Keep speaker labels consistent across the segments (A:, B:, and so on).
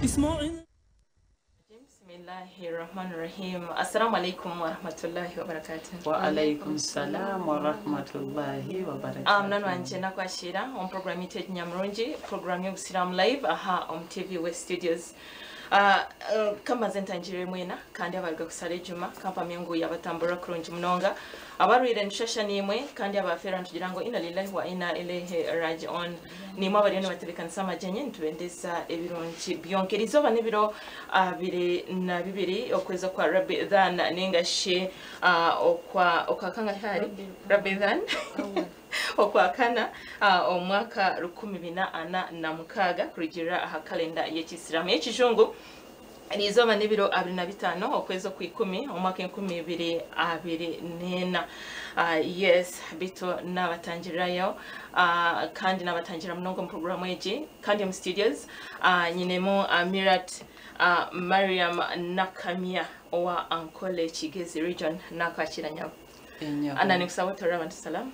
A: It's more in
B: Bismillahirrahmanirrahim. Assalamu alaikum wa rahmatullahi wa barakatuh.
C: Wa alaikum salam wa rahmatullahi wa barakatuh.
B: Nanu wanje nakwashira on program ite Nyamurungi, program y'Obusiraamu live aha on TV West Studios. Kama zentanjire mwena kandi abaruga kusala ejuma kampa myungu yabatambura kurungi munonga abarwire nshasha nimwe kandi abafera ntugira ngo ina lillahi wa ina ilaihi raji'un nimwe abari batebekana majenye ntubendeza ebirungi byonkerizo banebiro abire na bibiri okweza kwa Rabbidan ningashe okwa hari Rabbidan okwakana omwaka 2026 kurijira aha kalenda y'Ekisilamu y'Ekijungu Eriizooba n'ebiro 25 okweza ku 10 omwaka 2024 yes bito nabatangirayo kandi nabatangira munongo mu program eji kandi mu studios nyinemo Amirat Mariam Nkamya owa Ankole Kigezi region nakwakiranya anani kusawotora abantu salam.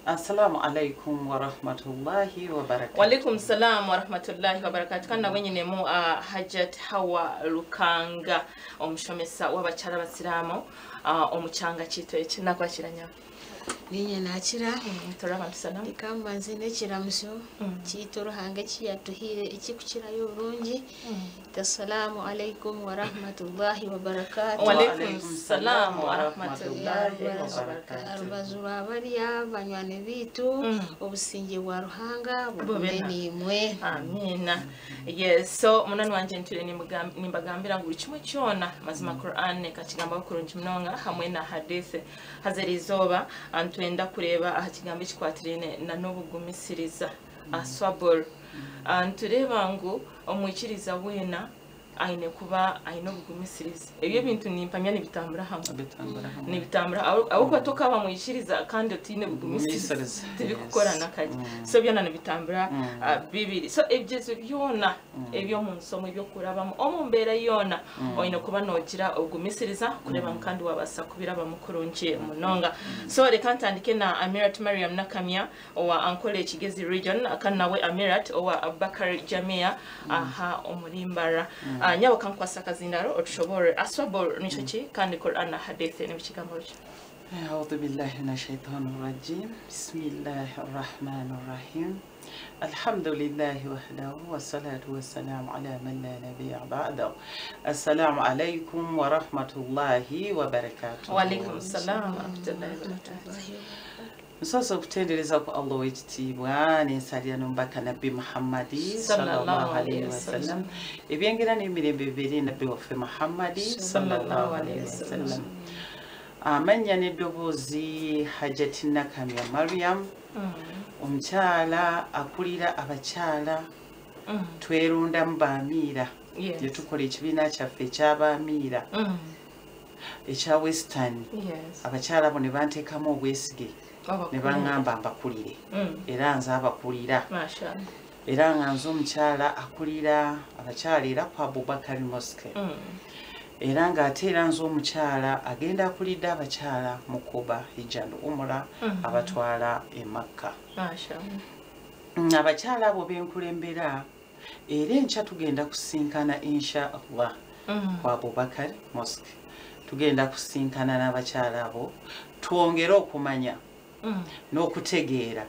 C: Assalamu alaikum wa rahmatullahi wa barakatuh.
B: Wa alaikum salam wa rahmatullahi wa barakatuh. Kana wenyine mu Hajjati Hawah Lukanga Omuneneserezo w'abakyala basiraamu omukyanga kito eki nakwakiranya.
D: Ninye nakira
B: Toraba salam.
D: Ikambanze nekiramuso kito ruhanga kiyatuhire ikikukira y'obulungi. Assalamu alaikum wa rahmatullahi wa barakatuh.
B: Wa alaikum salam wa rahmatullahi wa barakatuh.
D: Arubazura bariya banywane bitu obusinge bwa ruhanga bubenimwe.
B: Amina. Yes, so munani wanje ntire nimbagambira ngo kimwe cyona mazima Qur'an kakigamba kurungi munonga hamwe na hadith Eriizooba antwenda kureba ahakigambo kikwatirene na n'obugumisiriza aswabul antureba ngo omwikiriza wena aine kuba aine obugumisiriza ebyo bintu nimpamya nibitambura hamwe nibitambura abo kwatoka bamwikiriza kandi otine obugumisiriza tibikukora nakaje so byona nibitambura bibiri so ebyezo byona ebyo mu nsomo ebyo kurabamo omumbera yona oine kuba nogira obugumisiriza kureba kandi wabasa kubiraba mukurungi munonga so reka ntandike na Amirat Mariam Nkamya owa Ankole Kigezi region akanawe Amirat owa Bakar Jamia aha Mbarara nyawo kankwasa kazindaro otushobore aswabor nichoki kandi Qur'an na hadith n'ebikigambo byo.
C: A'udhu billahi minash shaitanir rajim. Bismillahir rahmanir rahim. Alhamdulillahi wahdahu wassalatu wassalamu ala man la nabiyya ba'dahu. Assalamu alaykum wa rahmatullahi wa barakatuh.
B: Wa alaykum assalam wa rahmatullahi wa barakatuh.
C: Sasa kutendeleza kwa Allah wekitibwa n'ensalira n'omubaka Nabbi Muhammadi sallallahu alayhi wasallam ebyengera n'emirembe bibiri Nabbi waffe Muhammadi sallallahu alayhi wasallam amanya n'eddoboozi Hajjati Hawah Mariam omukyala akulira abakyala twerundamu baamiira gye tukola ekibiina kyaffe eky'abaamiira ekya Western abakyala abo ne banteekamu obwesige ne bangamba mbakulire era nze abakulira era nga nze omukyala akulira abakyala era ku Abubakar Mosque era nga ate era nze omukyala agenda akulidde abakyala mu kuba hijja umra abatwala e Makka abakyala abo benkulembera era enkya tugenda kusinkana insha Allah ku Abubakar Mosque tugenda kusinkana n'abakyala abo twongere okumanya n'okutegeera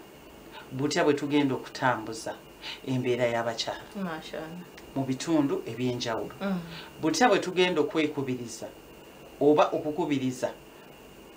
C: butya bwe tugenda okutambuza embeera y'abakyala mu bitundu ebyenjawulo butya bwe tugenda okwekubiriza oba okukubiriza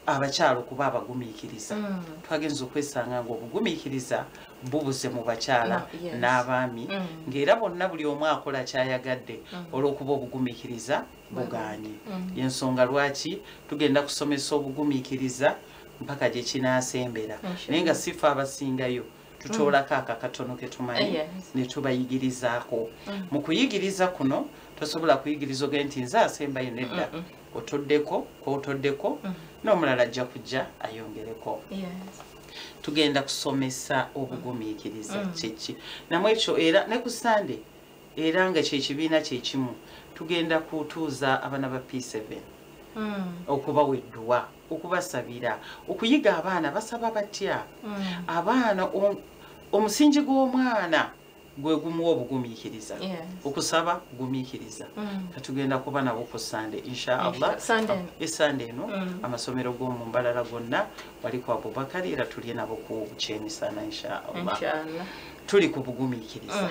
C: abakyala okuba abagumiikiriza twagenza okwesanga ng'obugumiikiriza bubuze mu bakyala n'abaami ng'era bonna buli omu akola kyayagadde olw'okuba obugumiikiriza bugaanye y'ensonga lwaki tugenda kusomesa obugumiikiriza mpaka gye kinaasembera naye nga sifa abasingayo tutoolako akakatono ke tumanyi ne tubayigirizaako mu kuyigiriza kuno tosobola kuyigiriza oge nti nze asembayo nedda otoddeko kwotoddeko n'omulala ajja kujja ayongereko tugenda kusomesa obugumiikiriza kyeki namwe ekyo era ne ku Sande era nga kyekibiina kyekimu tugenda kutuuza abaana ba P7 okubawa edduwa okubasabira okuyiga abaana basaba batya abaana omusingi gw'omwana gwe gumu obugumiikiriza okusaba gumiikiriza katugenda kuba nabo ku Sande inshallah esande eno amasomero g'omu Mbarara gonna wali ku Abubakari era tuli nabo ku Kyemisana inshallah tuli ku bugumiikiriza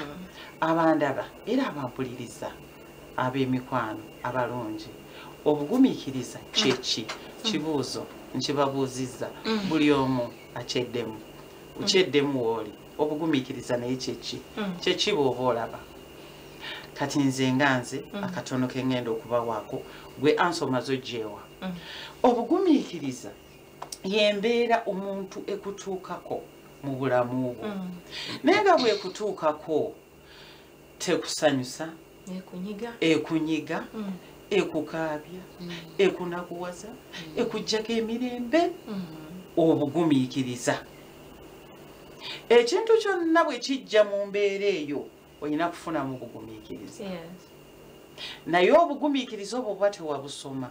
C: abandaba era abampuliriza ab'emikwano abalungi obugumiikiriza kyeki kibuuzo nkibabuuzizza buli omu akyeddemu ukyeddemu woli obugumiikiriza naye kyeki bw'oba olaba kati nze nganze akatono ke ngenda okubawaako gwe ansoma zogyewa obugumiikiriza yembeera omuntu ekutuukako mu bulamu bwo naye nga bwekutuukako tekusanyusa ekunyiga ekukaabya ekunakuwaza ekuggyako emirembe obugumiikiriza ekintu kyonna bwe kijja mu mbeera eyo olina kufunamu obugumiikiriza naye obugumiikiriza obwo bwa tewabusoma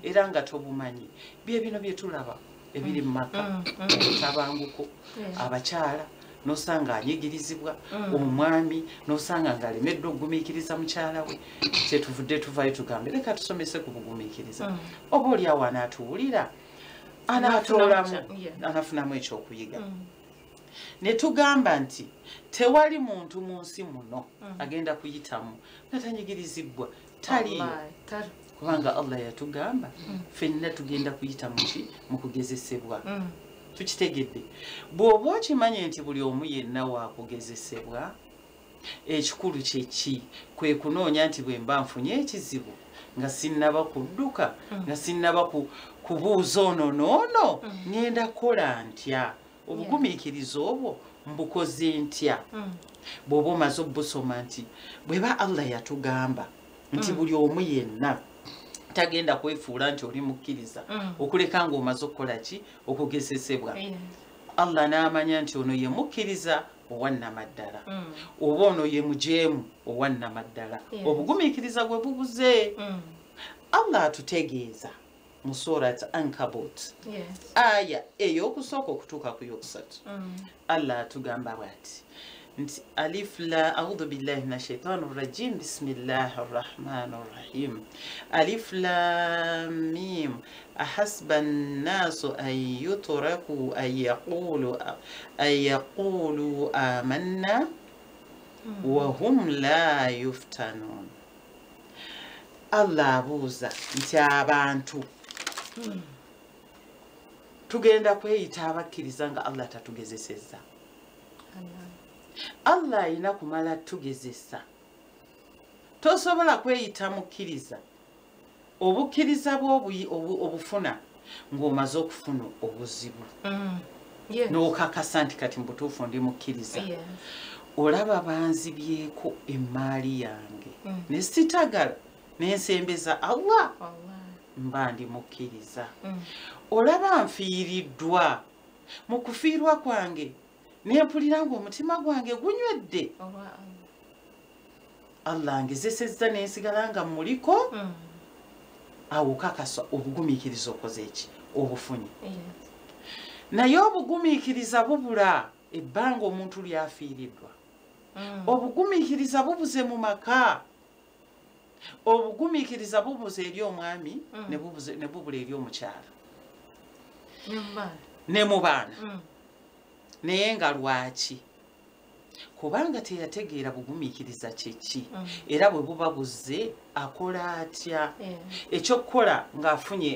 C: era nga tobumanyi bye bino bye tulaba ebiri mu maka obutabanguko abakyala nosanga anyigirizibwa omwami nosanga ng'alemeddwa okugumiikiriza mukyala we kyetuvudde tuvayo tugambe leka tusomese ku bugumiikiriza oba oliawo anaatuwulira anafunamu ekyokuyiga ne tugamba nti tewali muntu mu nsi muno agenda kuyitamu nga tanyigirizibwa taliyo kubanga Allah yatugamba ffenna tugenda kuyita mu kugezesebwa tukitegedde bw'oba okimanye nti buli omu yenna waakugezesebwa ekikulu kyeki kwe kunoonya nti bwe mba nfunye ekizibu nga sinnaba kudduka nga sinnaba kubuuza ono n'ono ngenda kukola ntya obugumiikiriza obwo mbukoze ntya bw'oba omaze obusoma nti bweba Allah yatugamba nti buli omu yenna tagenda kwefuula nti oli mukkiriza okuleka ng'omaze okukola ki okugezesebwa Allah n'amanya nti ono ye mukkiriza owannamaddala oba ono ye mujeemu owannamaddala obugumiikiriza gwe bubuze Allah atutegeeza mu Surat Ankabut aya ey'okusooka okutuuka ku y'okusatu Allah atugamba bw'ati nti alif la a'udhu billahi minash shaitani rrajim bismillahir rahmanir rahim alif lam mim ahasba an-nasu an yutraku an yaqulu amanna wa hum la yuftanun Allah abuuza nti abantu tugenda kweyita abakkiriza nga Allah tatugezesezza Allah alina kumala tugezesa tosobola kweyita mukkiriza obukkiriza obufuna ng'omaze okufuna obuzibu n'okakasa nti kati mbutuufu ndi mukkiriza olaba banzibyeko emmaali yange ne sitagala n'ensembeza Allah mba ndi mukkiriza olaba nfiiriddwa mu kufiirwa kwange nempulira ng'omutima gwange gunywedde Allah ngezesezza n'ensigala nga muliko awo kakasa obugumiikiriza okoze eki obufunye naye obugumiikiriza bubula ebbanga omuntu lyafiiriddwa obugumiikiriza bubuze mu maka obugumiikiriza bubuze eri omwami ne bubula eri omukyala ne mu baana naye nga lwaki kubanga teyategeera bugumiikiriza kyeki era bwe buba buzze akola atya ekyokukola ng'afunye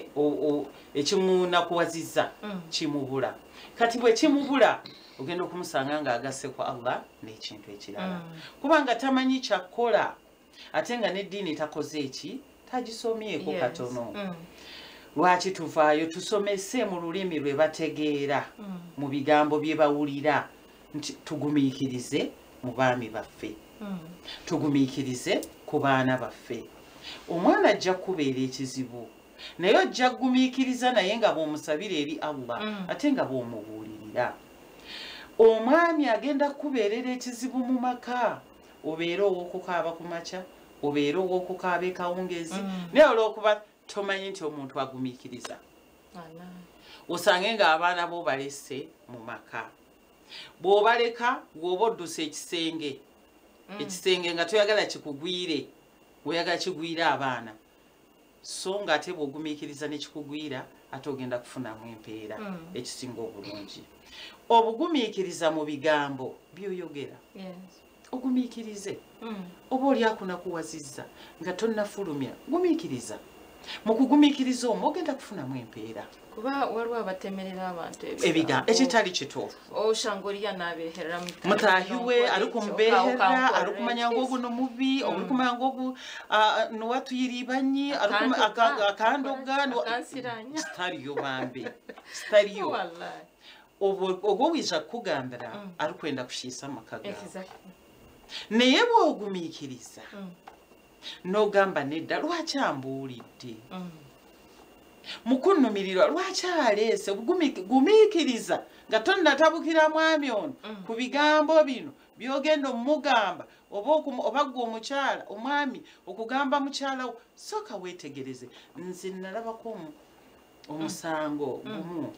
C: ekimunakuwazizza kimubula kati bwe kimubula ogenda okumusanga ng'agase ku Allah n'ekintu ekirala kubanga tamanyi kyakkola ate nga n'eddiini takoze eki tagisomyeko katono lwaki tuvaayo tusomese mu lulimi lwe bategeera mu bigambo bye bawulira nti tugumiikirize mu baami baffe tugumiikirize ku baana baffe omwana ajja kubeera ekizibu naye ojja kugumiikiriza naye nga bw'omusabira eri Allah ate nga bw'omubuulirira omwami agenda kubeerera ekizibu mu maka obeere ow'okukaaba ku makya obeere ow'okukaaba ekawungeezi naye olw'okuba tomanyi nti omuntu agumiikiriza osange ng'abaana bo balese mu maka bw'obaleka bw'oba odduse ekisenge ekisenge nga toyagala kikugwire oyagala kigwire abaana so nga ate bw'ogumiikiriza ne kikugwira ate ogenda kufunamu empeera ekisinga obulungi obugumiikiriza mu bigambo byoyogera ogumiikirize oba oli akunakuwazizza nga tonnafulumya gumiikiriza mu kugumiikiriza omwo ogenda kufunamu empeera
B: kuba waliwo abatemerera abantu
C: ebigambo ekitali kituufu
B: oshangoliya n'abeherera
C: mutaahiwe ali kumubeherera ali kumanya ng'oguno mubi oli kumanya ng'ogu niwatuyiribanyi akandoga sitaliyo bambi sitaliyo ogwo wiza kukugambira ali kwenda kushiisa amaka gawe naye bw'ogumiikiriza n'ogamba nedda lwaki ambuulidde mukunnumirirwa lwaki aleese gumiikiriza nga tonnatabukira mwami ono ku bigambo bino byogenda omugamba oba gwe omukyala omwami okugamba mukyala wo sooka weetegereze nze nalabako omusango gumu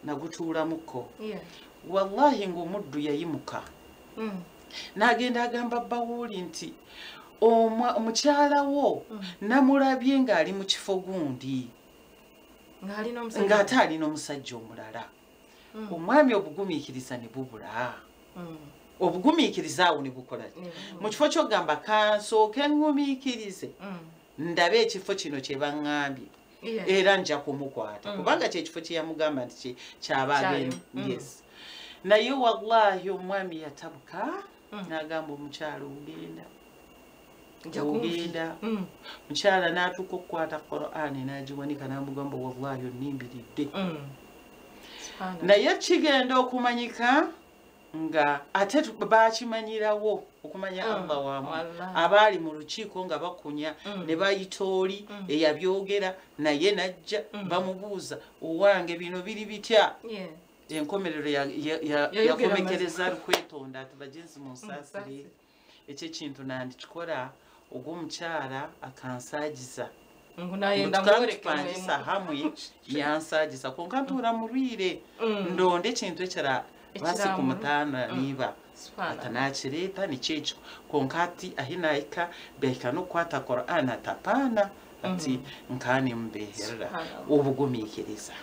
C: nagutuulamuko wallahi ng'omuddu yayimuka n'agenda agamba bawuuli nti omukyala wo namulabye ng'ali mu kifo gundi ng'ate alina omusajja omulala omwami obugumiikiriza ne bubula obugumiikiriza awo ne bukola mu kifo ky'ogamba kansooke ngumiikirize ndabe ekifo kino kye baŋŋambye era nja kumukwata kubanga kyekifo kye yamugamba nti kyabagenda yes naye wallahi omwami yatabuka n'agamba omukyala ogenda mukyala n'atuuka okukwata Qur'ani n'agiwanika n'amugamba wallahi onnimbiridde naye kigenda okumanyika nga ate bakimanyirawo okumanya Allah wamu abaali mu lukiiko nga bakunya ne bayita oli eyabyogera naye najja bamubuuza owange bino biri bitya enkomerero yakomekereza alukwetonda ati bagenzi munsaasire ekyekintu nandikikola ogw'omukyala akansaagiza tukantupangisa hamwe yansaagiza konka ntuula mulwire ndonde ekintu ekira basi kumutaana niba atanakireeta nikyekyo konka ati ahinaika behika n'okukwata Qur'an atapaana ati nkaani mubeherera obugumiikiriza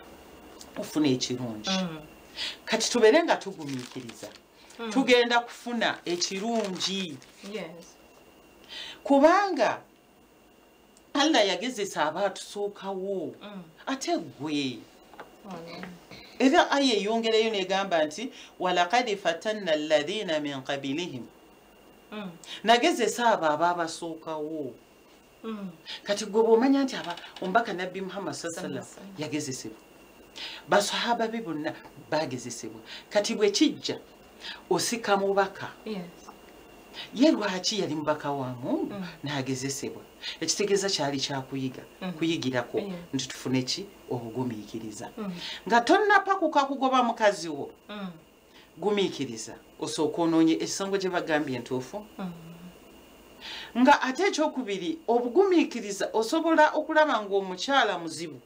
C: ofuna ekirungi kati tubeere nga tugumiikiriza tugenda kufuna ekirungi kubanga Allah yagezesa abaatusookawo ate gwe era aya eyongereyo negamba nti walaqad fatanna alladhina min qablihim nagezesa abo abaabasookawo kati gwe bw'omanya nti omubaka nabbi Muhammad sallam yagezesebwa basahaba be bonna bagezesebwa kati bwe kijja osika mubaka ye lwaki yali mubaka wa Mungu n'agezesebwa ekitegeeza kyali kyakuyiga kuyigirako nti tufune ki obugumiikiriza nga tonnapakuka kugoba mukazi wo gumiikiriza osooka onoonye ekisango gye bagambye entuufu nga ate ekyokubiri obugumiikiriza osobola okulaba ng'omukyala muzibu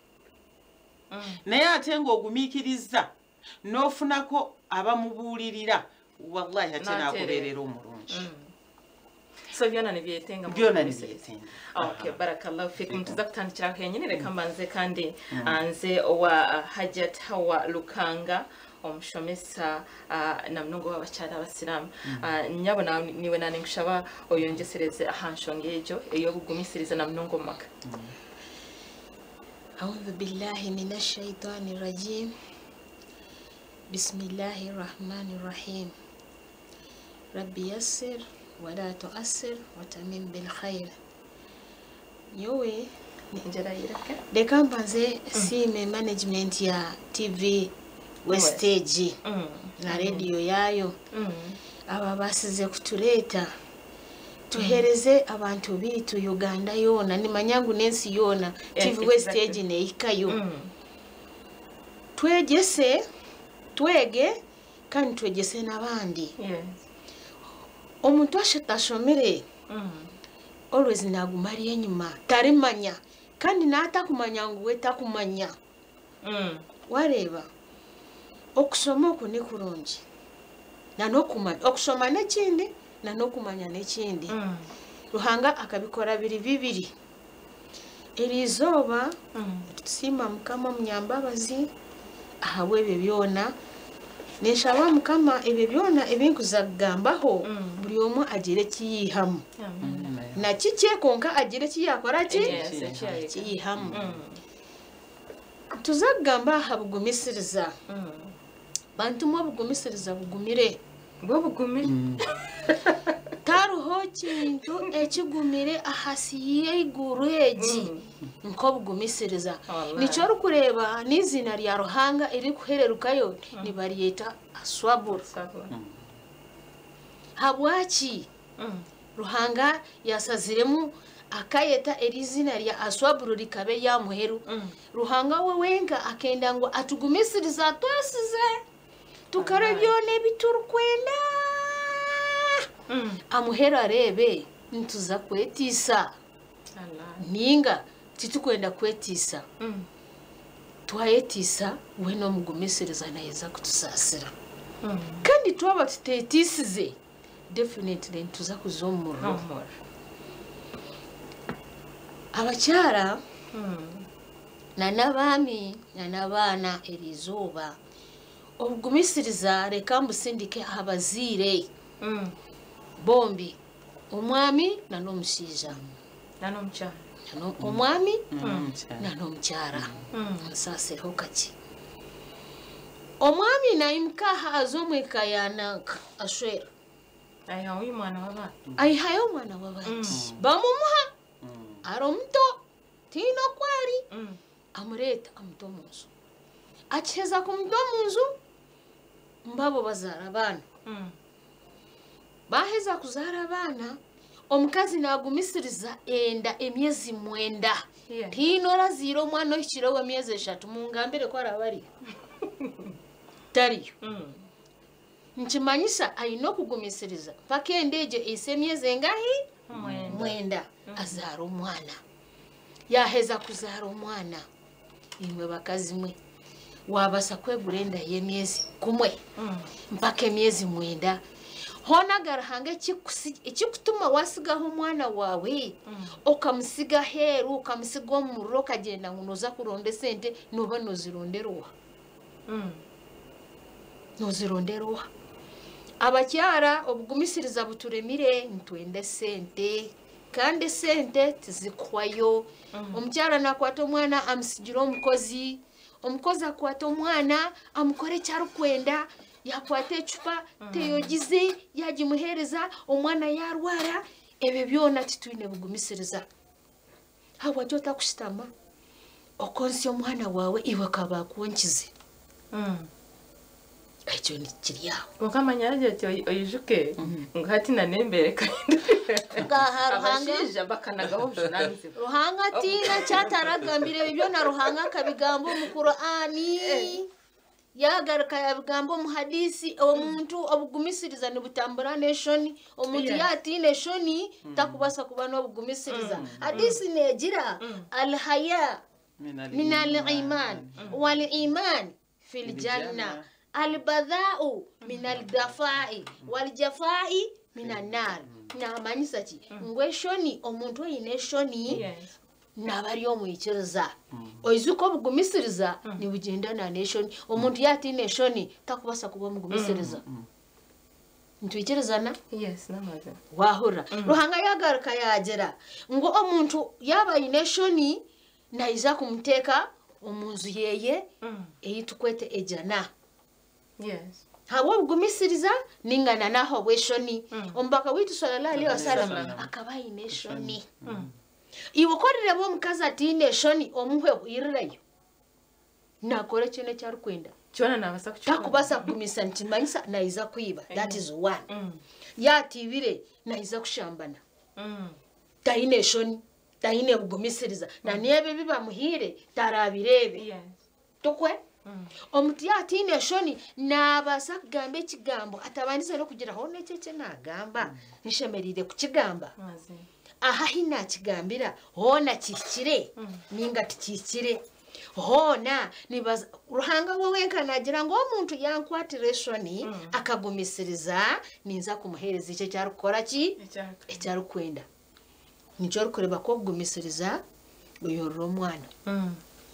C: naye ate ng'ogumiikiriza n'ofunako abamubuulirira wallahi ate n'akubeerera omulungi
B: so byona nebyetenga
C: byona nebyetenga
B: okay barakallahu fikum tuzakutandikira kenyine reka mbanze kandi anze owa Hajjati Hawah Lukanga omushomesa namunonga w'abakyala abasiraamu nyabona niwe nane nkushaba oyongesereze ahanshonga ejo eyobugumisiriza namunonga omumaka
D: أعوذ بالله من الشيطان الرجيم بسم الله الرحمن الرحيم ربي يسر ولا تؤسر وتمم بالخير يوي leka mbanze sime management ya TV Westage na radio yayo aba basize kutuleeta tuhereze abantu bitu Uganda yona nimanyangu nensi yona TV Westage neikayo twege kandi twegese nabandi omuntu ashatashomere always nagumari enyuma tarimanya kandi natakumanya nguwe takumanya wareba okusoma oku ne kurungi nanokumanya okusoma n'ekindi na no kumanya n'ekindi ruhanga akabikora bibiri Eriizooba tusiima mukama munyambabazi ahawe byona neshaba mukama ebyo byona ebinkuza kugambaho buli omu agire kiyihamu na kikye konka agire kiyakora kiyihamu tuzagamba aha bugumisiriza bantu mu bugumisiriza bugumire
B: bwo bugumire
D: taruho kintu ekigumire ahasi y'iguru egi nko bugumisiriza nico rukureba n'izina rya ruhanga iri kuhererukayo nibariyeta aswabura habwaki ruhanga yasaziremu akayeta erizina rya aswaburu rikabe ya muheru ruhanga we wenga akenda ngo atugumisiriza twasize tukarebyone biturukwenda amuheru arebe ntuza kwetisa ninga titukwenda kwetisa twayetisa we no mugumisiriza nayeza kutusasira kandi twaba tutetisize definitely ntuza kuzomura abakyara na nabami na nabaana Eriizooba obugumisiriza reka mbusindike abazire bombi omwami na n'omushiija
B: na n'omukyara
D: omwami na n'omukyara nsasireho kaki omwami nayimukaha azomweka yananka ashwera ayihayo omwana w'abandi bamumuha ari omuto tiina kwari amureeta amuto mu nzu akiheza kumuto mu nzu mbabo bazaara abaana baheza kuzaara abaana omukazi nagumisiriza enda emyezi 9 tiina oraziire omwana ohikireho emyezi 3 mungambire ko arabari tariyo nkimanyisa ayina okugumisiriza paka endeegyo eise emyezi engahi 9 azaara omwana yaheza kuzaara omwana imwe bakazi mwe wabasa kwegura enda y'emyezi 1 mpaka emyezi 9 honagara hange ekikutuma wasigaho omwana wawe okamusiga heru okamusiga omuriro okagenda ngo noza kuronda sente noba nozironderwa abakyara obugumisiriza buturemire ntwende sente kandi sente tizikwayo omukyara nakwata omwana amusigira omukozi akwata omwana amukore kyarukwenda yakwata ecupa teyogize yagimuhereza omwana yarwara ebyo byona titwine bugumisiriza hawa jota kushitama okonsi omwana wawe iwe kaba kunkize ekyo ni kiryaho
B: ukamanya ati oyijuke ngati na nembere kandi abashija bakanagaho bjunanze
D: ruhanga tina cyataragambire ibyo na ruhanga kabigambo mu Qur'ani yagaruka yabigambo mu hadisi omuntu obugumisiriza ni butambura nation omuntu yati nation takubasa kubana obugumisiriza hadisi negira al haya min al iman wal iman fil janna al badha'u min al dafa'i wal jafa'i min an nar na manisa ki ngwe shoni omuntu oyine shoni nabari omuyikiriza oizuko bugumisiriza ni bugenda na nation omuntu yati nation takubasa kuba mugumisiriza ntwikirizana
B: namaze
D: wahura ruhanga yagaruka yagera ngo omuntu yaba nation naiza kumuteka omunzu yeye eyitukwete ejana habo bugumisiriza ningana naho weshoni ombaka witu sallallahu alaihi wasallam akabayi nation iwokorere bo mukaza ati nation omuhwe irirayo nakore cyane cyarukwenda
B: cyona nabasa kucyona
D: takubasa kugumisa ntimanyisa naiza kwiba that is one yatibire naiza kushambana tayi nation tayine bugumisiriza na niebe biba muhire tarabirebe tokwe omuti yati nation nabasa kugambe ekigambo atabandiza no kugira ho nekeke nagamba nishemerire kukigamba aha hina kigambira hona kirikire ninga tikikire hona nibaza ruhanga wowenka nagira ngo omuntu yankwatireshoni akagumisiriza ninza kumuhereza icyo cyarukora ki ecyarukwenda nicyo rukoreba ko kugumisiriza uyorora omwana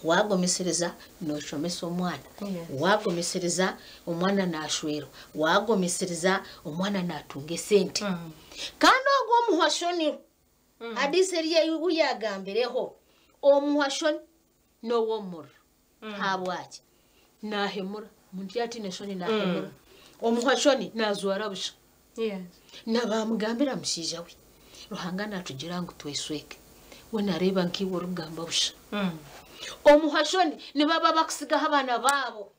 D: wagumisiriza noshomesa omwana wagumisiriza omwana nashwero wagumisiriza omwana natunga sente kandi ogwo omuhashoni adiseriye uyagambireho omuhashoni nowomura habwaki nahemura muntu yati neshoni nahemura omuhashoni nazwara busha nabamugambira mushija we ruhanga natugira ngo twesweke we nareba nkiwo rugamba busha omuhashoni nibaba bakusigaho abana babo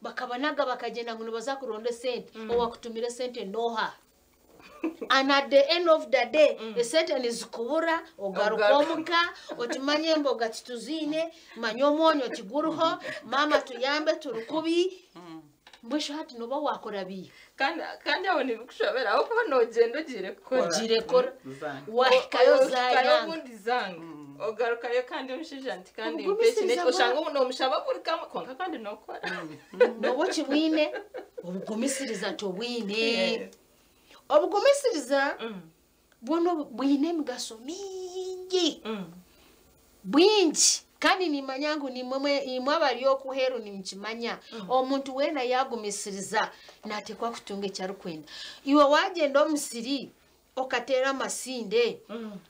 D: bakabanaga bakagenda ngo nibaza kuronda sente owakutumira sente noha and at the end of the day esente nizikubura ogaruka omuka otimanye emboga tituzine manyo omwonyo tiguruho mama tuyambe turukubi mbwesho hati noba wakora biyo
B: kandi aho nibikushobera aho kuba nogenda ogire kora
D: wahikayo
B: zanga ogarukayo kandi omushija nti kandi impeshine oshanga umuntu omushaba buri kamwe konka kandi nokora
D: nobo kibwine obugumisiriza tobwine obugumisiriza bwono bwine emigaso mingi bwingi kandi nimanyangu imwe abari okuheru nimukimanya omuntu wena yagumisiriza natekwa kutunga ekyarukwenda iwe wagenda omusiri okatera amasinde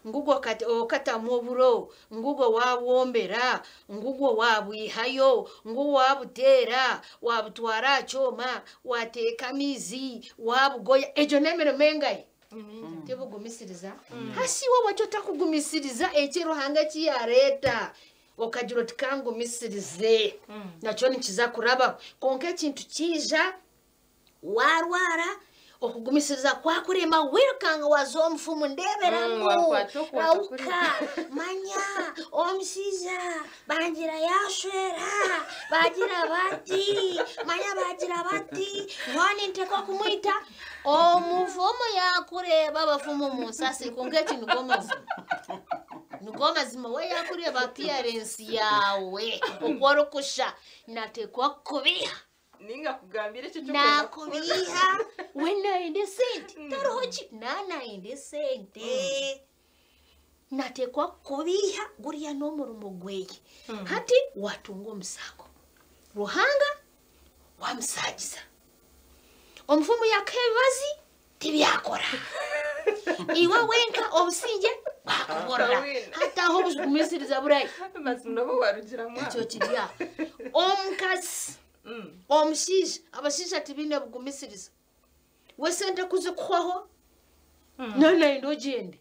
D: ngugo okatamu oburo ngugo wawombera ngugo wabwihayo ngugo wabutera wabutwara acyoma wateeka amizi wabugoya ejo nemirimo engayi tebugumisiriza hasiwe wacyo takugumisiriza ekiruhanga kiyareta okagira oti kangumisirize nakyo nikiza kuraba konka ekintu kija warwara okugumisiriza kwakurema wirukanga waza omufumu ndeberamu rauka manya omusija bangira yashwera bagira bati manya bagira bati noni nteko kumwita omufumu yakureba abafumu musasi konka ekintu nugomazima we yakureba appearance yawe okworukusha natekwa kubiha
B: ninga kugambira cyo
D: nakubiha wena inde sente taroji nana inde sente natekwa kubiha guriya nomurumo gweye hati watunga omusango ruhanga wamusagiza omufumu yakebazi tibyakora iwe wenka obusinge bakubora hata aho bugumisiriza burayi
B: mazinobo warugira mwa
D: cyo kirya omukazi omushisha abashisha tibine bugumisiriza wesente kuzikwaho nana indogende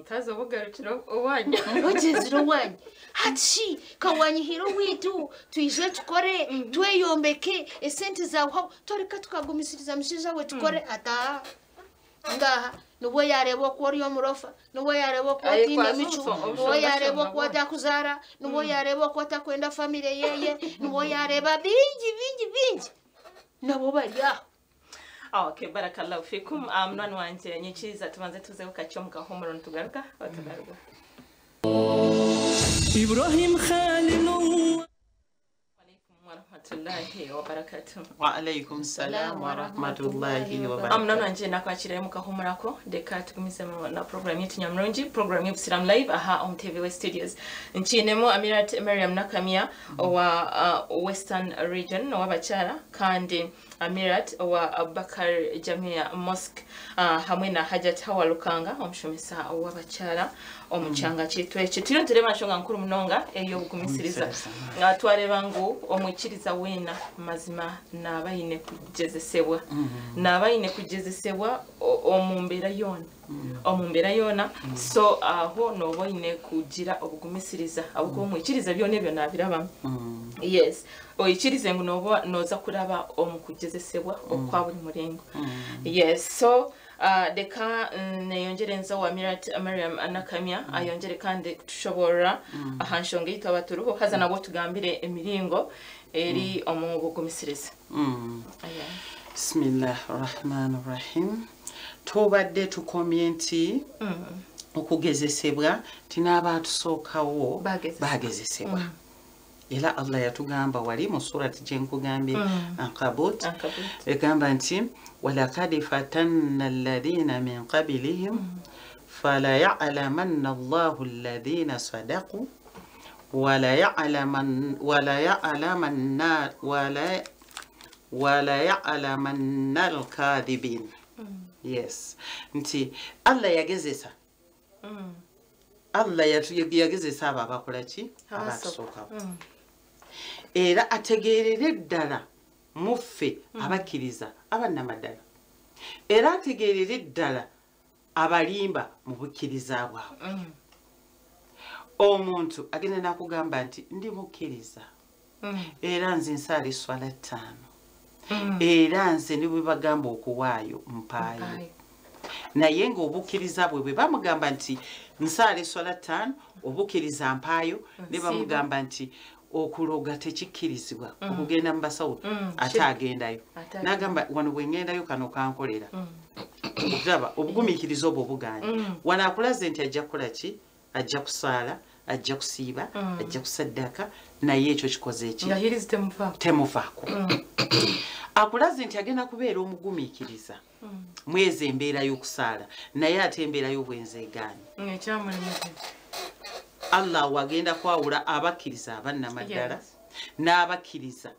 B: kaza bugarukira owanya
D: ogeziro wanya hati kawanyihiro witu tuyije tukore tweyombeke esente zaho toreka tukagumisiriza mushisha we tukore ata ngaha nubo yarebo ko ori omurofa nubo yarebo ko tinda michu nubo yarebo ko atakuzara nubo yarebo ko atakwenda family yeye nubo yareba bingi nabo bariya
B: okay barakallahu fikum mwana wanje nyikiza tubanze tuze ukachomuka homeron tugaruka batagaruka Ibrahim Khalilu warahmatullahi wabarakatuh.
C: Wa alaykum salam warahmatullahi wabarakatuh.
B: Amnana nje nakwakira mu kahumurako deka tugumise na program yetu nyamronji program y'Obusiraamu live aha on TV West Studios. Nchinemo Amirat Mariam Nkamya wa Western region wa Bachara kandi Amirat wa Bakar Jamia Mosque hamwe na Hajjati Hawah Lukanga Omushomesa wa Bachara omuchanga chitwe chitiro turema shonga nkuru munonga eyo bugumisiriza twareba ngo omwikiriza wena mazima nabayine kugezesebwa nabayine kugezesebwa omumbera yona so aho noboyine kugira obugumisiriza ahubwo omwikiriza byone byo nabiraba yes oyikirize ngo nobo noza kuraba omukugezesebwa okwa buri murengo yes so deka neyongerenza wa Amirat Mariam Nkamya ayongere kandi tushobora ahanshonge yitwa turuho haza nabo tugambire emiringo eri omubugumisiriza
C: Bismillahirrahmanirrahim tobadde tu community okugezesebwa tinaabatusookawo bagezesebwa era Allah yatugamba wali mu surati gyenkugambye Ankabut egamba nti walakad fatanna alladhina min qablihim fala ya'lamanna Allahu alladhina sadaqu wala ya'lamanna al-kadhibin. Yes, nti Allah yagezesa Allah yagezesa abo abakola ki abatusookawo era ategeerera ddala muffe abakkiriza abannamaddala era ategeerera ddala abalimba mu bukkiriza bwabwe. Omuntu agenda nakugamba nti ndi mukkiriza era nze nsaala eswala 5 era nze ne bwe bagamba okuwaayo mpaayo naye ng'obukkiriza bwe bamugamba nti nsaala eswala 5 obukkiriza mpaayo ne bamugamba nti okuloga tekikkirizibwa okugenda mu basawo ate agendayo n'agamba wano bwe ngendayo kano kankolera okulaba obugumiikiriza obwo buganye wano akulaze nti ajja kukola ki ajja kusaala ajja kusiiba ajja kusaddaka naye ekyo kikoze eki temuvaako akulaze nti agenda kubeera omugumiikiriza mwezi embeera y'okusaala naye ate embeera y'obwenzi egaanye Allah wagenda kwawula abakkiriza abannamaddala n'abakkiriza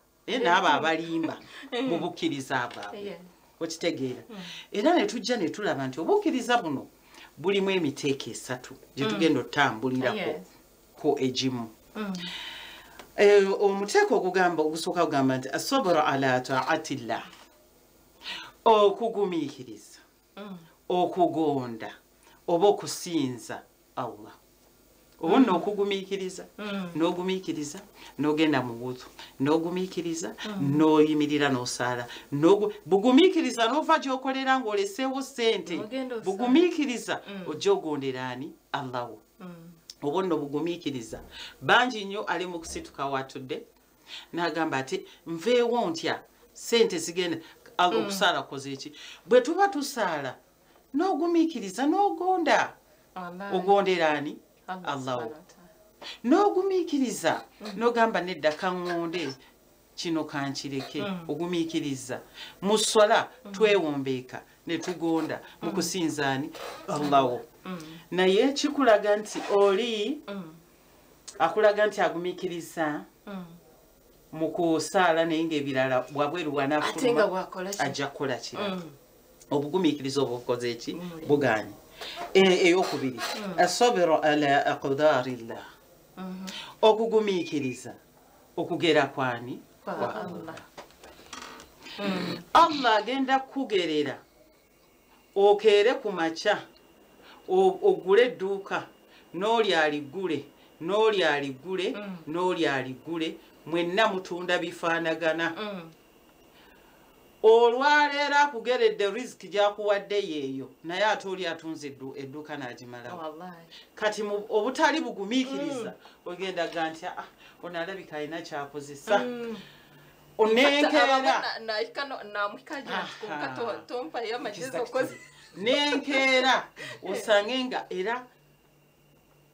C: n'abo abalimba mu bukkiriza bwabwe okitegeera era ne tujja ne tulaba nti obukkiriza buno bulimu emiteeko 3 gye tugenda otambulirako ko egimu omuteeko ogusooka kugamba nti asobora ala taatillah okugumiikiriza okugonda oba okusinza Allah obonna okugumiikiriza n'ogumiikiriza n'ogenda mu wuzu n'ogumiikiriza n'oyimirira n'osaala bugumiikiriza n'ova gy'okolera ng'oleseewo ssente bugumiikiriza ojja ogondera ani Allahu obonna obugumiikiriza bangi nnyo ali mu kusituka watudde n'agamba ati nveewo ntya ssente zigenda okusaala koze eki bwe tuba tusaala n'ogumiikiriza n'ogonda ogondera ani Allah n'ogumiikiriza n'ogamba nedda kaŋŋonde kino kankireke ogumiikiriza mu swala twewombeeka ne tugonda mu kusinza ani Allah naye kikulaga nti oli akulaga nti agumiikiriza mu kusaala naye ng'ebirala bwabweru bw'anaafuluma ajja kukola kirala obugumiikiriza obwo bukoze eki buganye eyokubiri asobero ala aqdarillah okugumiikiriza okugera kwani kwa Allah Allah agenda kugerera okeere ku makya ogule edduuka n'oli aligule n'oli aligule n'oli aligule mwenna mutunda bifaanagana olwaleero akugeredde riziki gyakuwadde yeeyo naye ate oli atunze edduuka n'agimalawo kati obutali bugumiikiriza ogendaga nti ono alabika alina kyakozesa nenkeera osange nga era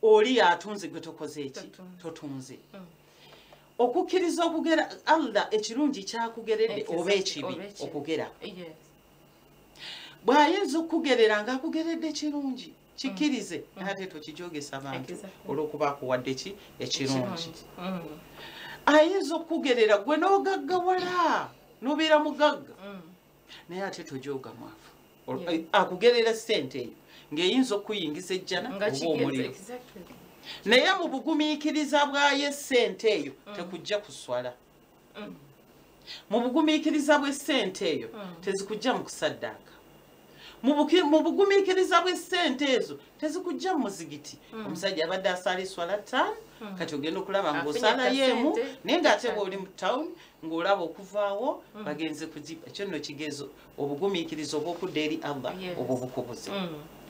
C: oli atunze gwe tokoze eki totunze okukkiriza okugera Allah ekirungi kyakugeredde oba ekibi okugera bw'ayinza okugerera ng'akugeredde ekirungi kikkirize ate tokijogesa abantu olw'okuba akuwadde ki ekirungi ayinza okugerera gwe n'ogaggawala n'obeera mugagga naye ate tojoga mwavu akugerera ssente eyo ng'eyinza okuyingiza ejjana oba omuliro naye mu bugumiikiriza bwayo ssente eyo tekujja kuswala mu bugumiikiriza bw'essente eyo tezikujja mu kusaddaaka mu bugumiikiriza bw'essente ezo tezikujja mu muzigiti omusajja abadde asaala eswala 5 kati ogenda okulaba ng'osalayo emu naye ng'ate bw'oli mu tawuni ng'olaba okuvaawo bagenze kugiba ekyo nno kigezo obugumiikiriza obw'okudda eri Allah obwo bukubuze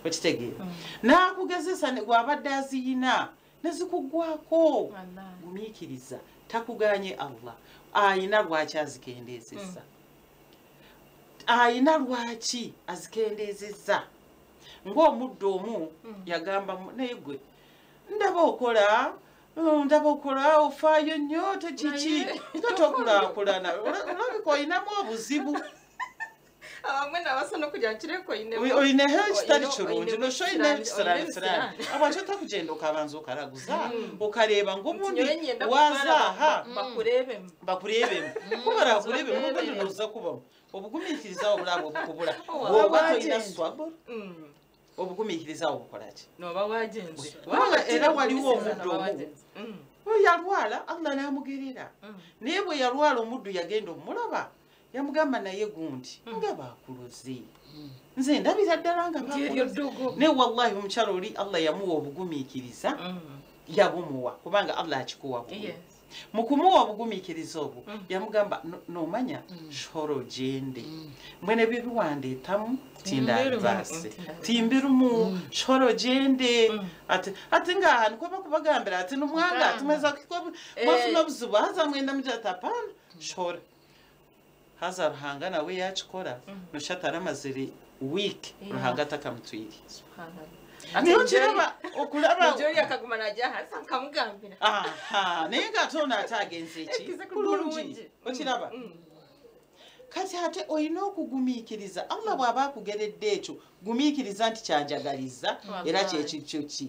C: okitegeera n'akugezesa gw'abadde aziyina nezikuggwako gumiikiriza takuganye Allah ayina lwaki azikendeezezza ayina lwaki azikendeezezza ng'omuddo omu yagamba naye gwe ndaba okola ofaayo nnyo tekiki nga tokulaakulana olabika olinamu obuzibu oyineho ekitali kirungi nosho oyina ebisiranisirani abantu otakugenda okabanza okalaguza okaleeba ng'obundi wazaaha bakureebemu kubala bakureebemu obundi noza kubamu obugumiikiriza obulabo obukubula bwoba toyina swabo obugumiikiriza obukolaki kubanga era waliwo omuddu omu yalwala allah n'amugerera naye bwe yalwala omuddu yagenda omulaba yamugamba naye gundi nga bakuloze nze ndabira ddala nga naye wallahi omukyalo oli allah yamuwa obugumiikiriza yabumuwa kubanga allah akikuwa mu kumuwa obugumiikiriza obwo yamugamba nomanya shoro gende mwene bibiwandeetamu tindavase timbirumu shoro gende ati nga nikoba kubagambira ati nomwanga atumeza mwafuna obuzibu haza mwenda mujatapana shora haza ruhanga nawe yakikora noshatara amazire week ruhanga takamutwire niyo kiraba okulaba naye ngaatona ate agenza eki kulungi okiraba kati ate olina okugumiikiriza allah bw'aba akugeredde ekyo gumiikiriza nti kyanjagaliza era kyekikyo ki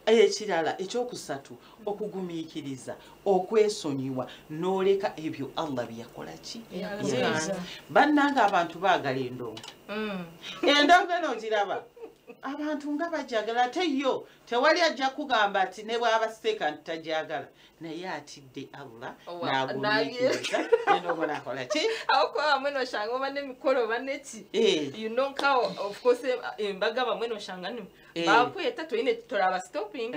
C: ekirala ekyokusatu okugumiikiriza okwesonyiwa n'oleka ebyo allah byeyakola ki bannanga abantu baagala endongo endongo enogiraba abantu nga bajagala ate yo tewali ajja kugamba ati ne bwaba seeka nti tajagala naye atidde allah n'agumiikiriza endongo nakola ki
B: awokuba bamwe noshanga oba n'emikolo oba neki nkawo ofcourse embaga bamwe noshanga bakweta toyine tolaba stopping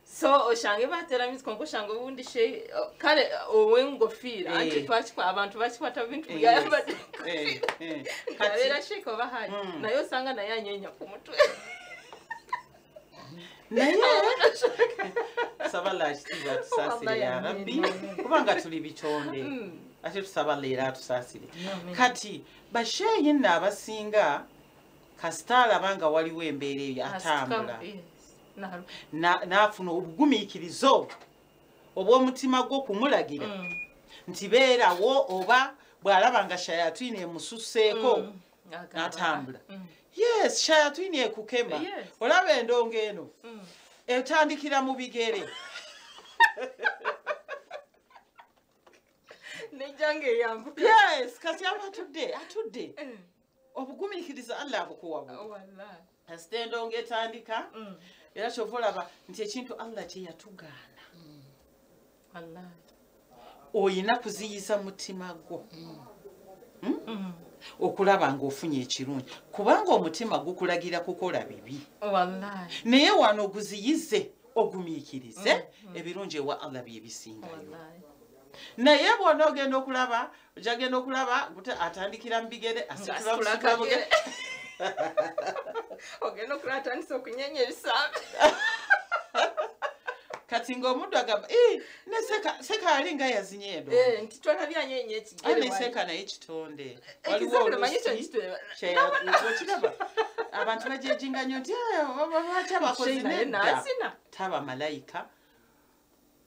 B: so oshange batera music konko shanga ubundi she kale owengofira anti twachikwa abantu bachikwata bintu byaba kabera sheko bahari nayo sanga nayanyenya ku mutwe
C: naye sabala chitiva tusasire ya rabbi kubanga tuli bichonde ate tusabalira tusasire kati basheyi n'abasinga kasitala banga waliwo embeere yatambula nafuna obugumiikirizo obw'omutima gwo kumulagira nti beerawo oba bw'alabanga shayatwini emususseeko n'atambula yes shayatwini ekukema olaba endongo eno etandikira mu bigere yes kati aba atudde obugumiikiriza allah abukuwabu kasita endongo etandika era kyova olaba nti ekintu allah kye yatugaana oyina kuziyisa mutima gwo okulaba ng'ofunye ekirungi kubanga omutima gukulagira kukola bibi naye wano oguziyize ogumiikirize ebirungi ewa allah byebisingayo naye bwona ogenda okulaba ojagenda okulaba atandikira mu bigere asitula mugere
B: ogenda okulaba atandisa okunyenya ebisambi
C: kati ng'omuddu agamba seka ali nga yazinye endo
B: nti twalabyanyenye ekigere
C: seka naye kitonde waliwo okiraba abantu bajejinga nnyo nti lwaki abakozi nedda taba malayika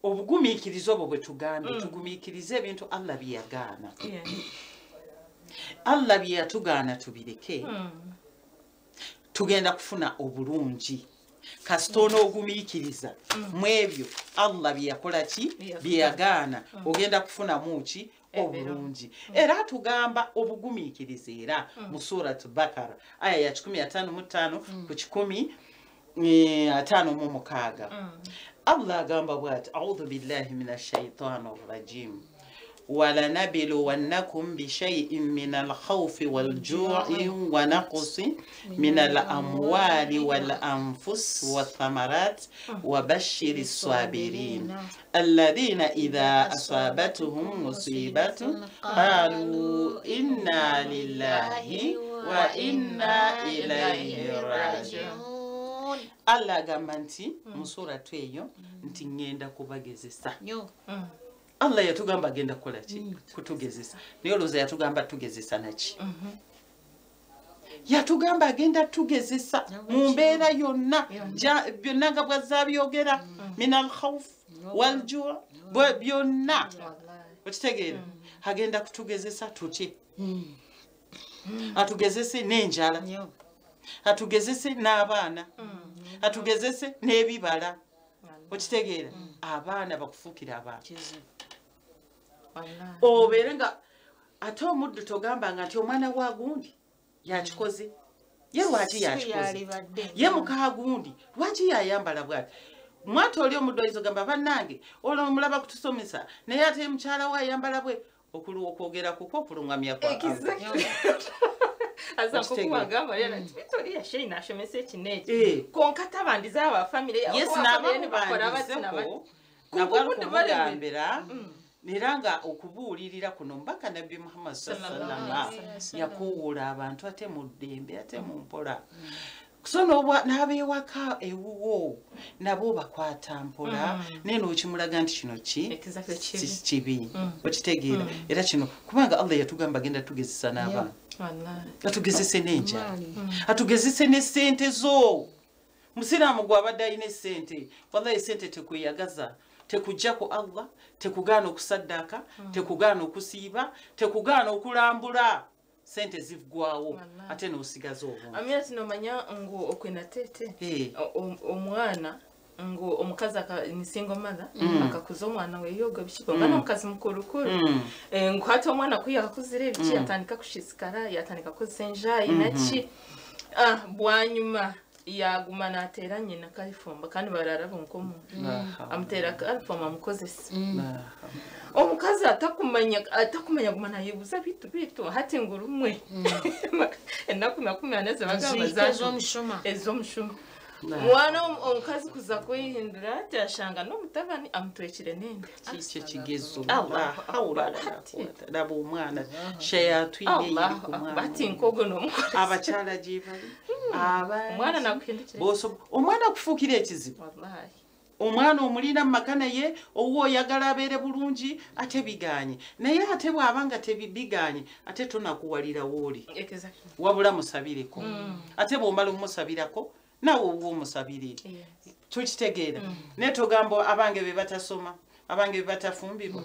C: obugumiikiriza obwo bwe tugambye tugumiikirize ebintu allah bye yagaana allah bye yatugaana tubireke tugenda kufuna obulungi kasita onoogumiikiriza mu ebyo allah bye yakola ki bye yagaana ogenda kufunamu ki obulungi era tugamba obugumiikiriza era mu surat bakara aya ya 155 ku 156 Allah agamba bwati a'udhu billahi minash shaitani rrajim ولنبلونكم بشيء من الخوف والجوع ونقص من الأموال والأنفس والثمرات وبشر الصابرين الذين إذا أصابتهم مصيبة قالوا إنا لله وإنا إليه راجعون الله غمانتي مسورة تيو نتي ngenda kubagezesa Allah yatugamba agenda kukola ki kutugezesa naye olowooza yatugamba tugezesa naki yatugamba agenda tugezesa mu mbeera yonna byonna nga bwazabyogera minal khawf wal ju' byonna okitegeera agenda kutugezesa tutye atugezese n'enjala atugezese n'abaana atugezese n'ebibala okitegeera abaana bakufuukira abantu obeere nga ate omuddu togamba nga nti omwana wa gundi yakikoze ye lwaki yakikoze ye muka gundi lwaki yayambala bwati mwati oli omuddu ayinza ogamba bannange olwo mulaba kutusomesa naye ate mukyala we ayambala bwe okwogera kuko okulungamya kwa
B: aza kukuwagamba lera Victoria Shey nashomesa ekineki konka tabandiza aba family bakora batina
C: kumugambira niranga okubuulirira kuno mbaka nabbi Muhammad sallallahu alaihi wasallam yakuwula abantu ate mu ddembe ate mu mpola kusono n'abewaka ewuwo nabo bakwata mpola neno okimulaga nti kino kibi okitegeera era kino kubanga Allah yatugamba genda tugezesa n'abantu atugezese n'enjala atugezese n'essente zo musiraamu gw'abadde alina essente wallahi essente tekweyagaza tekujja ku Allah tekugaana okusaddaaka tekugaana okusiiba tekugaana okulambula sente zivugwawo ate n'osigaza obuntu
B: Amirat nomanya ngo okwena tete omwana ngo omukazi ni single mother akakuza omwana we yoga bikigo ngana omukazi mukurukuru ngo hata omwana kuyakuzire biki yatandika kushisikara yatandika kuzenja inaki bwanyuma yaguma natera nyina kalifomba kandi bararabo nkomo amutera kalifomba mukozesa omukazi atakumanya gumana yebuza bitu hati ngurumwe enaku nakumyaneze bagamba ezo mushuma mwana omukazi kuza kuyihindura tyashanga n'omutabani amutwekire nende
C: kiki kigezo nabo omwana shayatwine yiri ku mwana
B: bati nkogo n'omukozi
C: abakyala gyebali
B: omwana nakuhindukire
C: omwana kufuukira ekizibu
B: wallahi
C: omwana omulina makana ye owo oyagala abeere bulungi ate biganye naye ate bw'abanga tebibiganye ate tonakuwalira wooli wabula musabireko ate bw'omala omusabirako nawe obwo omusabire tukitegeera naye togamba abange be batasoma abange be batafumbirwa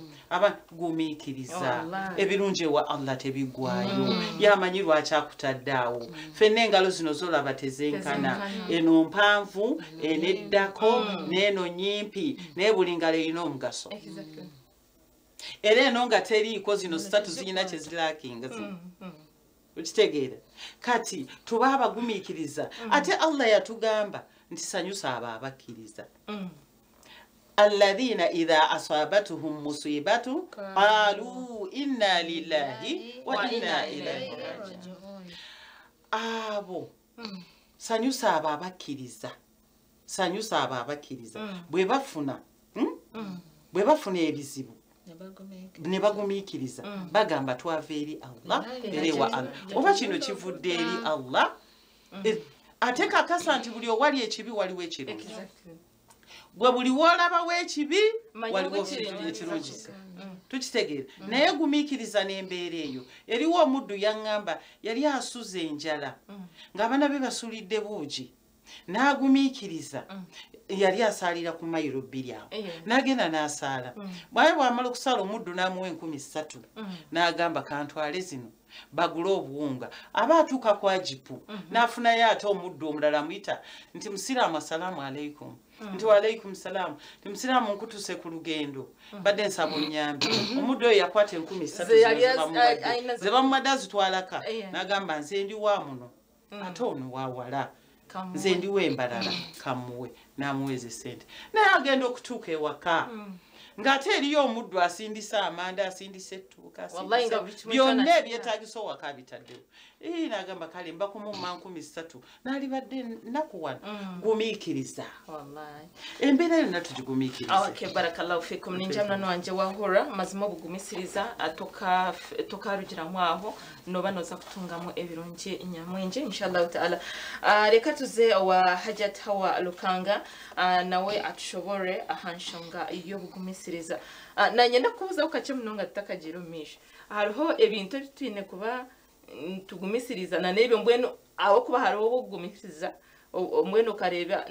C: gumiikiriza ebirungi ewa Allah tebigwayo yamanyi lwaki akutadde awo ffenna engalo zino zolaba tezenkana eno mpanvu eneddako n'eno nyimpi naye buli ngalo erina omugaso era eno nga teriiko zino sitatu zirina kyezirakinga zino ukitegeera kati tuba abagumiikiriza ate Allah yatugamba nti sanyusa abo abakkiriza alladhina idha asabatuhum musibatu qalu inna lillahi wa inna ilaihi raji'un abo sanyusa abo abakkiriza sanyusa abo abakkiriza bwe bafuna ebizibu ne bagumiikiriza bagamba twava eri Allah erewa Allah oba kino kivudde eri Allah ate kakasa nti buli owali ekibi waliwo ekirungi gwe buli woolabawo ekibi waliwo ekirungi tukitegeera naye gumiikiriza n'embeera eyo eriwo omuddu yaŋŋamba yali asuza enjala ng'abaana be basulidde buugi n'agumiikiriza yali asaalira ku mayiro 2 awo n'agenda n'asaala bwaye bw'amala okusaala omuddu n'amuwa 3,000 n'agamba kantwale zino bagule obuwunga aba atuuka kwa jipu n'afunayo ate omuddu omulala amuyita nti musiraamu assalaamu alaikum nti waalaikum salaamu nti musiraamu nkutuse ku lugendo badde nsaba onnyambe omuddu oyo yakwata 3,000 ze bamumadde azitwalaka n'agamba nze ndi wa muno ate ono wawala nze ndiwo Mbarara kamuwe n'amuweza sente naye agenda okutuuka ewaka ng'ate eriyo omuddu asindisa amanda asindisa ettuuka byonna ebyetaagiso waka bitaddewo n'agamba kale mbakumu 3,000 n'alibadde nakuwana gumiikiriza embeera yonna tugigumiikiriza
B: barakallahu fikum ninja mwana wanje wahura mazima obugumisiriza tokarugiramu aho noba noza kutungamu ebirungi nyamwingi inshallah taala leka tuze wa Hajjati Hawah Lukanga nawe atushobore ahanshonga y'obugumisiriza nanye ndakubuza ukakye munonga tutakagira umisha hariho ebintu bitwine kuba tugumisiriza na nebyo mbwenu aho kuba hariho bugumisiriza mbwenu kareba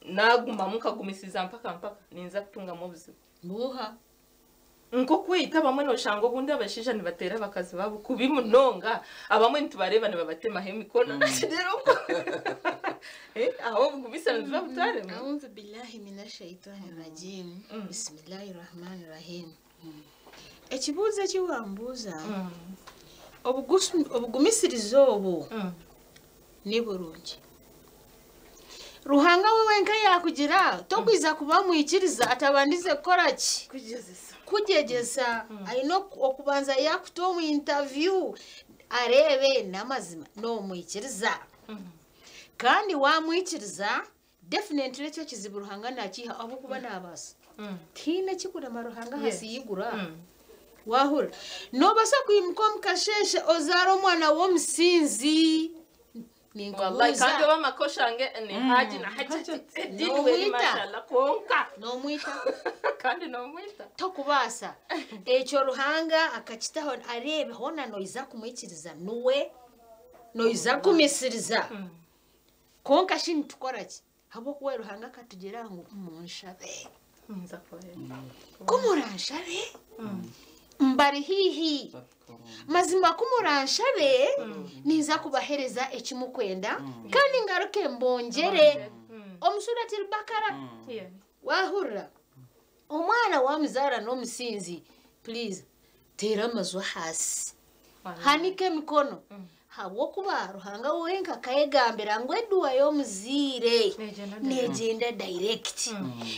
B: naguma mukagumisiriza mpaka ninza kutunga mu buzima
D: buha
B: nko kwita bamwe no shango bundi abashija nibatera bakazi babo kubimunonga abamwe ntubareba ne babatema hemikono rero aho bugumisiriza butare
D: a'udhu billahi minash shaitani rajim bismillahir rahmanir rahim ekibuuzo kiwambuuza obugumisiriza obwo ni bulungi Ruhanga wewe nka yakugira tokwiza kuba mwikiriza atabandize kukora ki kujegeza ayino okubanza yakuto mu interview arebe namazima no mwikiriza kandi wa mwikiriza definitely cyo kizibu Ruhanga nakiha abo kuba nabasa kine kikura maruhanga hasiyigura wahura no basa kwimuko mukasheshe ozaro mwana wo msinzi
B: wallahi kandi bamakoshange ni haji na hajjati dinwe mashallah konka
D: no mwita
B: kandi no mwita
D: tokubasa echo Ruhanga akakitaho arebe hona noiza kumwikiriza nuwe noiza kumisiriza konka shini tukoraki habo kuwe Ruhanga katugera ngo munshabe
B: nza koye
D: kumuranshabe mbari hihi mazima kumuranshabe niza kubahereza ekimukwenda kandi ngaruke mbongere omusurati al-Bakara wahurra omwana wa muzara no musinzi please tera mazwa hasi hanike mikono habo kuba Ruhanga wenka kayegambira ngo eduwa yo muzire negenda direct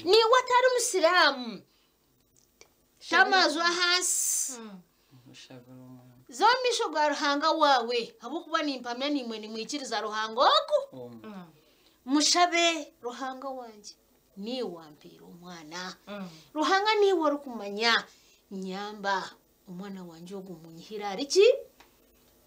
D: ni watari musiramu tamazwa hasi zomisho gwa Ruhanga wawe habo kuba nimpamya nimwe nimwikiriza Ruhanga oku mushabe Ruhanga wanje ni wampira umwana Ruhanga ni wari kumanya nyamba umwana wanje ogumunyihira ariki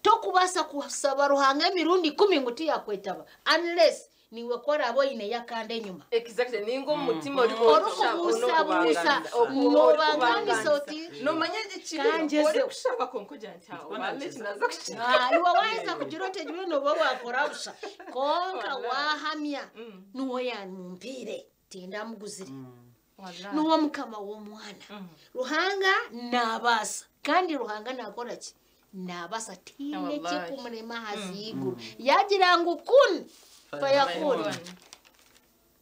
D: tokubasa kusaba Ruhanga emirundi 10 nguti yakwetaba unless niwe kora abo ine yakande nyuma
B: exactly ningo mutima uri
D: kubusa no bangandi sauti
B: no manyaje chile uri kushaba konko janta wale chinaza kuchina
D: iwa waza kujirote jwe no baba wakora busha konka wahamya nuwo yamumpire tenda muguziri nuwo mukama wo mwana Ruhanga nabasa kandi Ruhanga nakora ki nabasa tine kikumurema haziguru yagira ngo kun fayakuru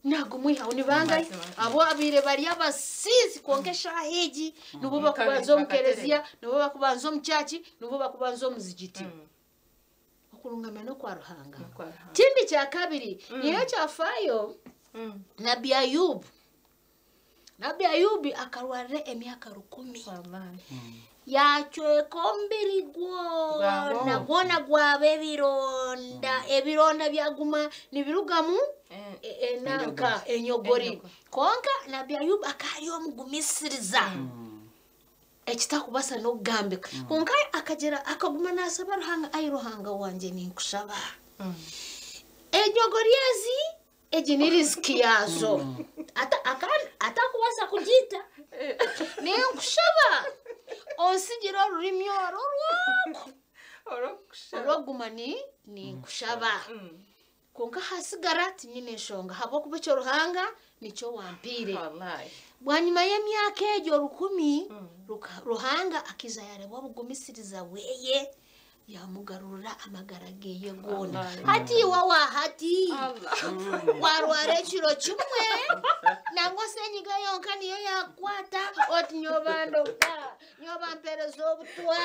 D: nagumwiha unibanga abo abire bari abasizi konkesha heji nubo bakubanzo mukerezia nubo bakubanzo mchachi nubo bakubanzo muzigiti okulungama no kwa Ruhanga kindi kya kabiri niyo kyafayo Nabii Ayub akarware emyaka 10 yachweko mbiri gwo nagona gwabe ebironda byaguma nibirugamu nanka enyogori konka Nabii Ayub akari omugumisiriza ekitakubasa no gambika konka akagera akaguma nasaba Ruhanga ayi Ruhanga wanje ninkushaba enyogori ezi ejini riski yazo atakubasa kujita ninkushaba onsigira rurimi oroguma ni kushaba konka hasigara tinyine shonga habo kubecho Ruhanga nicho wampire
B: wallahi
D: bwanyuma y'emyaka ejo 10 Ruhanga akiza yareba bugumisiriza weye yamugarura amagarage yegona hati wawa hati warware chiro chumwe nango senyiga yonka niyo yakwata otinyobando nyoba mperezo butwa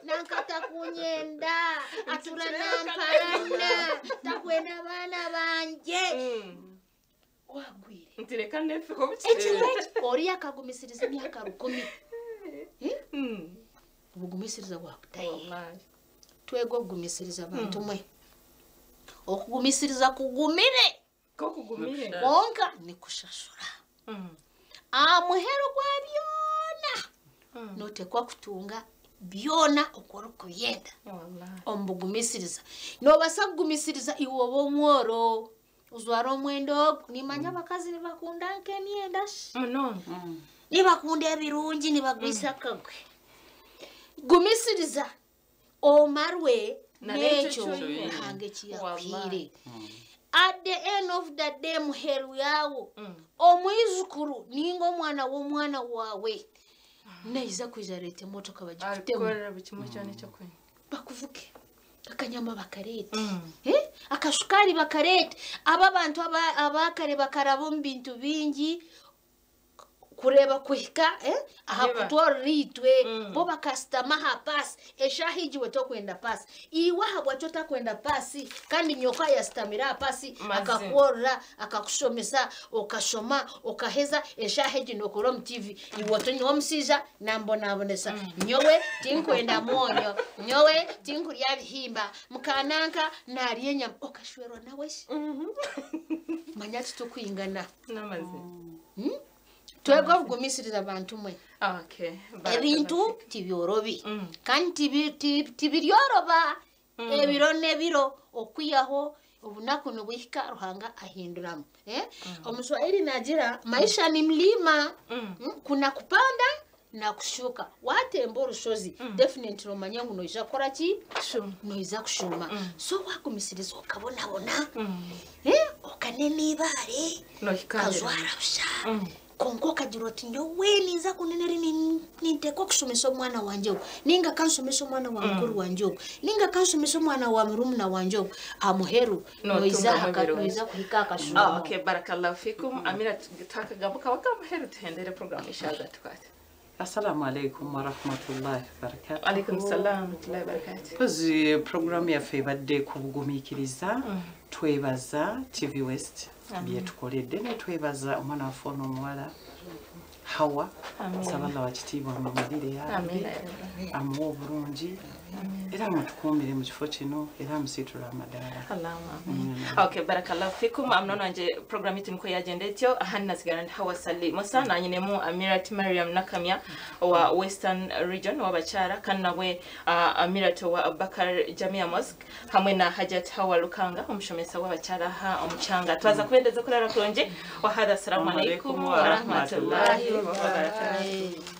D: nankata kunyenda atura namparana takwenda abana banje wagwire
B: ntireka nefe ko
D: ori yakagumisiriza myaka 10 ubugumisiriza wakutaye twego gumisiriza abantu mwe okugumisiriza kugumire
B: ko kugumire
D: konka ni kushashura amuhero kwa byona note kwa kutunga byona okoro kuyenda
B: wallahi
D: ombugumisiriza no basagumisiriza iwobo mworo uzwaro mwendo nimanya bakazi nibakunda nke nienda nibakunde birungi nibagwisa kagwe gumisiriza omarwe
B: N'ekyo
D: n'ekyo hange kiyakwire. At the end of the day muheru yawo omwizukuru ninga omwana w'omwana wawe naiza kwizarete motoka bagifitemu bakuvuke akanyama bakarete akashukari bakarete aba bantu abakare bakarabo mu bintu bingi kureba kuhika aha kutoritwe bo bakastama ha pass eshahiji weto kwenda pass iwa habwa chota kwenda pasi kandi nyoka ya stamira pasi akakuora akakushomesa okashoma okaheza eshahiji nokoro mtv iwoto nyo msija nambona abonesa nyowe tinkwenda monyo nyowe tinkurya bihimba mukananka nariyenya okashwerwa nawe manyati tukwingana
B: namaze
D: twego kugumisiriza abantu mwe ebintu tibyorobi kandi tibiryoroba ebiro nebiro okuyaho obunaku nobwihika ruhanga ahinduramu omuswahili nagira maisha ni mlima kuna kupanda na kushuka watemba urushozi definitely romanya ngo noiza kora ki noiza kushuma so wagumisiriza ukabona okanenibare kazwara busha konko kajiroti nyowe niza kuneneri ninteko kusomesa omwana wanje ninga kansomesa omwana wa mukuru wanje ninga kansomesa omwana wa murumuna wanje amuheru noiza kuhika akashuma.
B: Okay, barakallahu fikum. Amirat takagambuka wakamuheru tuhendere program ishaga tukate.
C: Assalamu alaikum wa rahmatullahi wa barakatuh.
B: Alaikum salam wa rahmatullahi wa barakatuh.
C: Kozi program ya febadde kubugumikiriza twebaza TV West byetukoledde ne twebaza omwana wafono omuwala Hawah saballa wakitiibwa mu malire yawe amuwa obulungi era mutukuumire mu kifo kino era musitula amadaala.
B: Okay, barakallahu fikum. Amnono nje program yetu niko yagenda etyo ahanna sigana Hawah Ssali musana nyinemu Amirat Mariam Nkamya wa Western Region wa bachara kannawe Amirat wa Bakar Jamia Mosque hamwe na Hajjati Hawah Lukanga omushomesa wa bachara ha omuchanga twaza kwendeza kulala kulonje wa hadha. Assalamu alaikum wa rahmatullahi wa barakatuh.